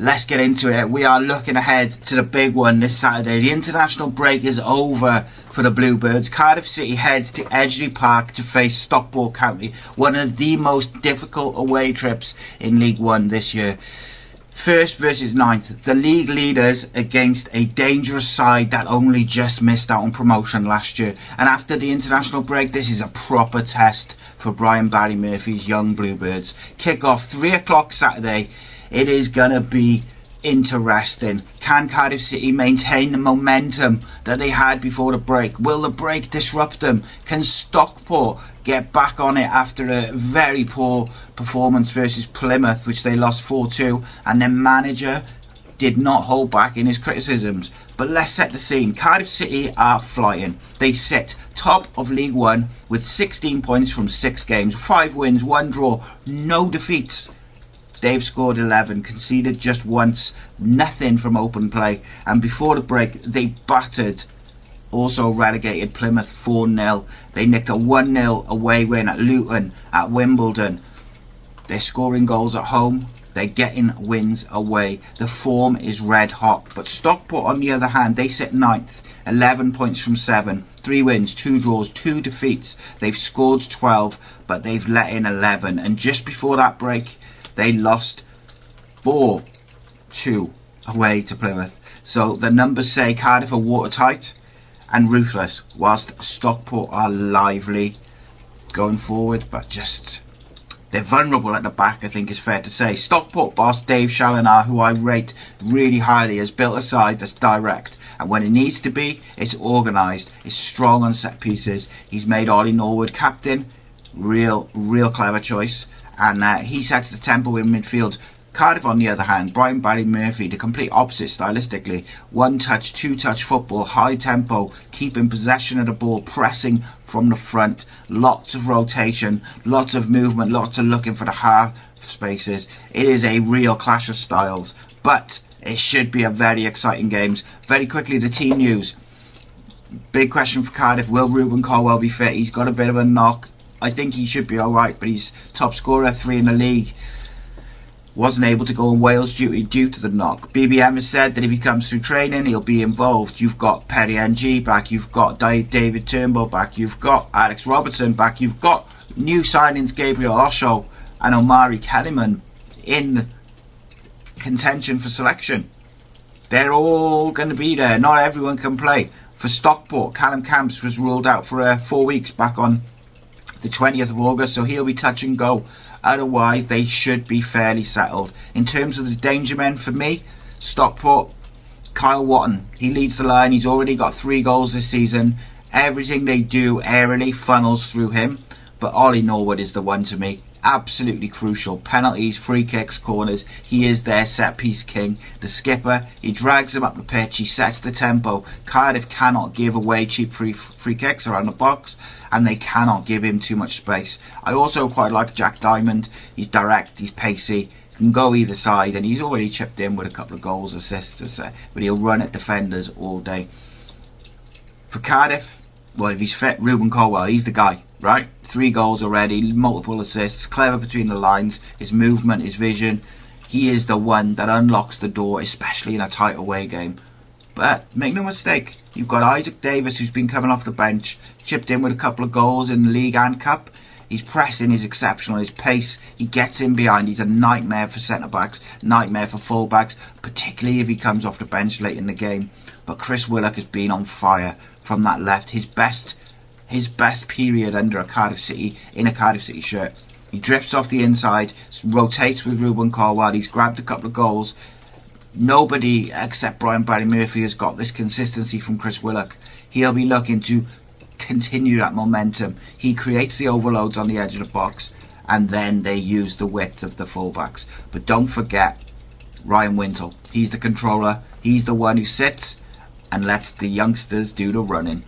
Let's get into it. We are looking ahead to the big one this Saturday. The international break is over for the Bluebirds. Cardiff City heads to Edgeley Park to face Stockport County, one of the most difficult away trips in League One this year. First versus ninth, the league leaders against a dangerous side that only just missed out on promotion last year. And after the international break, this is a proper test for Brian Barry Murphy's young Bluebirds. Kick off 3 o'clock Saturday. It is going to be interesting. Can Cardiff City maintain the momentum that they had before the break? Will the break disrupt them? Can Stockport get back on it after a very poor performance versus Plymouth, which they lost 4-2, and their manager did not hold back in his criticisms? But let's set the scene. Cardiff City are flying. They sit top of League One with 16 points from 6 games, 5 wins, 1 draw, no defeats. They've scored 11, conceded just once, nothing from open play, and before the break they battered also relegated Plymouth 4-0. They nicked a 1-0 away win at Luton, at Wimbledon. They're scoring goals at home, they're getting wins away. The form is red hot. But Stockport, on the other hand, they sit 9th, 11 points from 7, 3 wins, 2 draws, 2 defeats. They've scored 12, but they've let in 11, and just before that break they lost 4-2 away to Plymouth. So the numbers say Cardiff are watertight and ruthless, whilst Stockport are lively going forward, but just they're vulnerable at the back, I think is fair to say. Stockport boss Dave Challinor, who I rate really highly, has built a side that's direct, and when it needs to be, it's organised, it's strong on set pieces. He's made Ollie Norwood captain, real clever choice. And he sets the tempo in midfield. Cardiff, on the other hand, Brian Barry Murphy, the complete opposite stylistically. 1-touch, 2-touch football, high tempo, keeping possession of the ball, pressing from the front. Lots of rotation, lots of movement, lots of looking for the half spaces. It is a real clash of styles, but it should be a very exciting game. Very quickly, the team news. Big question for Cardiff. Will Ruben Colwell be fit? He's got a bit of a knock. I think he should be alright, but he's top scorer 3 in the league. Wasn't able to go on Wales duty due to the knock. BBM has said that if he comes through training, he'll be involved. You've got Perry NG back, you've got David Turnbull back, you've got Alex Robertson back, you've got new signings Gabriel Osho and Omari Kellyman in contention for selection. They're all going to be there. Not everyone can play. For Stockport, Callum Camps was ruled out for 4 weeks back on the 20th of August, so he'll be touch and go. Otherwise, they should be fairly settled. In terms of the danger men, for me, Stockport, Kyle Watton, he leads the line. He's already got 3 goals this season. Everything they do aerially funnels through him, but Ollie Norwood is the one to me. Absolutely crucial. Penalties, free kicks, corners. He is their set-piece king. The skipper, he drags them up the pitch. He sets the tempo. Cardiff cannot give away cheap free kicks around the box, and they cannot give him too much space. I also quite like Jack Diamond. He's direct, he's pacey, can go either side, and he's already chipped in with a couple of goals, assists, but he'll run at defenders all day. For Cardiff, well, if he's fit, Ruben Colwell, he's the guy, right? 3 goals already, multiple assists, clever between the lines, his movement, his vision. He is the one that unlocks the door, especially in a tight away game. But make no mistake, you've got Isaac Davis, who's been coming off the bench, chipped in with a couple of goals in the league and cup. His pressing is exceptional, his pace, he gets in behind. He's a nightmare for centre-backs, nightmare for full-backs, particularly if he comes off the bench late in the game. But Chris Willock has been on fire from that left. His best period under a Cardiff City, in a Cardiff City shirt. He drifts off the inside, rotates with Ruben Colwell, he's grabbed a couple of goals. Nobody except Brian Barry Murphy has got this consistency from Chris Willock. He'll be looking to continue that momentum. He creates the overloads on the edge of the box, and then they use the width of the fullbacks. But don't forget Ryan Wintle. He's the controller. He's the one who sits and lets the youngsters do the running.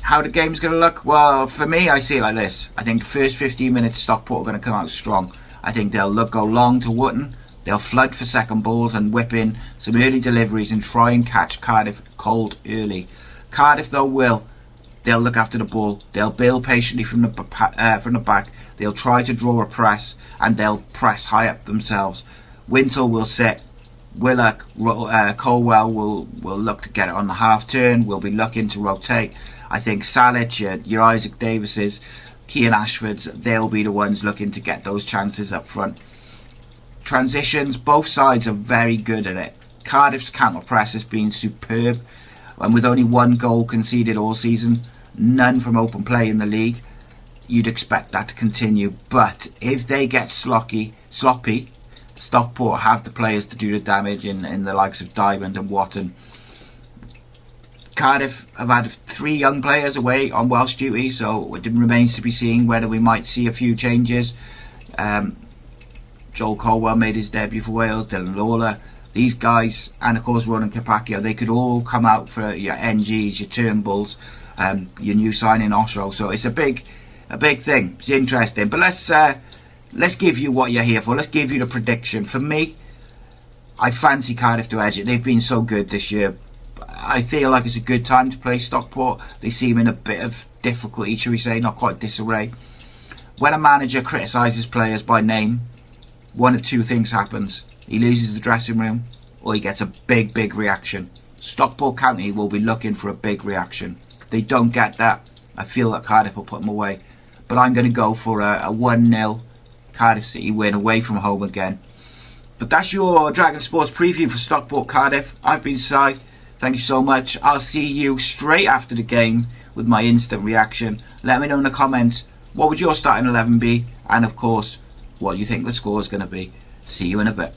How the game's going to look? Well, for me, I see it like this. I think the first 15 minutes Stockport are going to come out strong. I think they'll go long to Wootton. They'll flood for second balls and whip in some early deliveries and try and catch Cardiff cold early. Cardiff, though, they'll look after the ball. They'll build patiently from the back. They'll try to draw a press, and they'll press high up themselves. Wintle will sit Willock, Colwell will look to get it on the half turn. We'll be looking to rotate. I think Salic, your Isaac Davises, Kean Ashfords, they'll be the ones looking to get those chances up front. Transitions, both sides are very good at it. Cardiff's counter press has been superb, and with only 1 goal conceded all season, none from open play in the league, you'd expect that to continue. But if they get sloppy, Stockport have the players to do the damage in the likes of Diamond and Watton. Cardiff have had 3 young players away on Welsh duty, so it remains to be seen whether we might see a few changes. Joel Colwell made his debut for Wales, Dylan Lawler, these guys, and of course Ronan Capaccio, they could all come out for your NGs, your Turnbulls, your new signing Osho. So it's a big thing. It's interesting. But let's give you what you're here for. Let's give you the prediction. For me, I fancy Cardiff to edge it. They've been so good this year. I feel like it's a good time to play Stockport. They seem in a bit of difficulty, shall we say, not quite disarray. When a manager criticises players by name, one of 2 things happens. He loses the dressing room, or he gets a big reaction. Stockport County will be looking for a big reaction. If they don't get that, I feel that Cardiff will put them away. But I'm going to go for a 1-0 Cardiff City win away from home again. But that's your DragonSports preview for Stockport Cardiff. I've been Si. Thank you so much. I'll see you straight after the game with my instant reaction. Let me know in the comments, what would your starting 11 be? And of course, what you think the score is going to be. See you in a bit.